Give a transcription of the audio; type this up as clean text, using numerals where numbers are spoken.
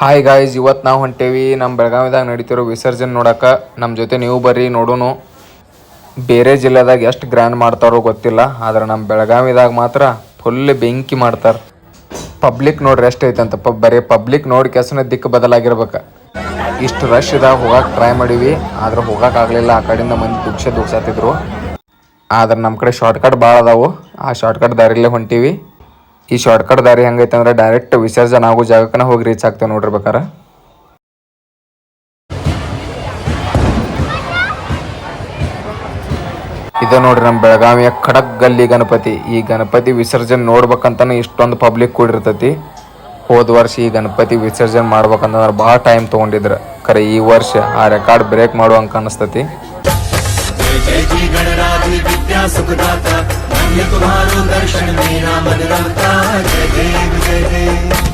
Hi guys, ಇವತ್ತು ನಾವು ಹೊಂಟೇವಿ ನಮ್ಮ ಬೆಳಗಾವಿದಾಗ ನಡೀತಿರೋ ವಿಸರ್ಜನೆ ನೋಡಕ್ಕೆ. ನಮ್ಮ ಜೊತೆ ನೀವು ಬರ್ರಿ ನೋಡೋಣ. ಬೇರೆ ಜಿಲ್ಲೆದಾಗ ಎಷ್ಟು ಗ್ರ್ಯಾಂಡ್ ಮಾಡ್ತಾರೋ ಗೊತ್ತಿಲ್ಲ, ಆದ್ರೆ ನಮ್ಮ ಬೆಳಗಾವಿದಾಗ ಮಾತ್ರ ಫುಲ್ ಬೆಂಕಿ ಮಾಡ್ತಾರೆ. ಪಬ್ಲಿಕ್ ನೋಡ್ರಿ ಎಷ್ಟು ಐತಂತ, ಬರೀ ಪಬ್ಲಿಕ್ ನೋಡಿ ಕೆಸನ ದಿಕ್ಕು ಬದಲಾಗಿರ್ಬೇಕು. ಇಷ್ಟು ರಶ್ ಇದಾಗ ಹೋಗಕ್ಕೆ ಟ್ರೈ ಮಾಡೀವಿ, ಆದ್ರೆ ಹೋಗೋಕ್ಕಾಗಲಿಲ್ಲ. ಆ ಕಡೆಯಿಂದ ಮಂದಿ ದುಗ್ಸತ್ತಿದ್ರು. ಆದ್ರೆ ನಮ್ಮ ಕಡೆ ಶಾರ್ಟ್ಕಟ್ ಭಾಳ ಅದಾವು, ಆ ಶಾರ್ಟ್ಕಟ್ ದಾರಿಲೇ ಹೊಂಟೀವಿ. ಈ ಶಾರ್ಟ್ಕಟ್ ದಾರಿ ಹೆಂಗೈತೆ ಅಂದ್ರೆ ಡೈರೆಕ್ಟ್ ವಿಸರ್ಜನೆ ಆಗೋ ಜಾಗಕ್ಕನ ಹೋಗಿ ರೀಚ್ ಆಗ್ತೇವೆ ನೋಡಿರ್ಬೇಕಾರ. ಇದು ನೋಡ್ರಿ ನಮ್ಮ ಬೆಳಗಾವಿಯ ಖಡಕ್ ಗಲ್ಲಿ ಗಣಪತಿ. ಈ ಗಣಪತಿ ವಿಸರ್ಜನೆ ನೋಡ್ಬೇಕಂತಾನೆ ಇಷ್ಟೊಂದು ಪಬ್ಲಿಕ್ ಕೂಡಿರ್ತೈತಿ. ಹೋದ ವರ್ಷ ಈ ಗಣಪತಿ ವಿಸರ್ಜನೆ ಮಾಡ್ಬೇಕಂತಂದ್ರೆ ಭಾಳ ಟೈಮ್ ತೊಗೊಂಡಿದ್ರು. ಖರೆ ಈ ವರ್ಷ ಆ ರೆಕಾರ್ಡ್ ಬ್ರೇಕ್ ಮಾಡುವಂಗೆ ಅನಿಸ್ತತಿ. तुम्हारो दर्शन मेरा मन रखता, जय देव जय देव।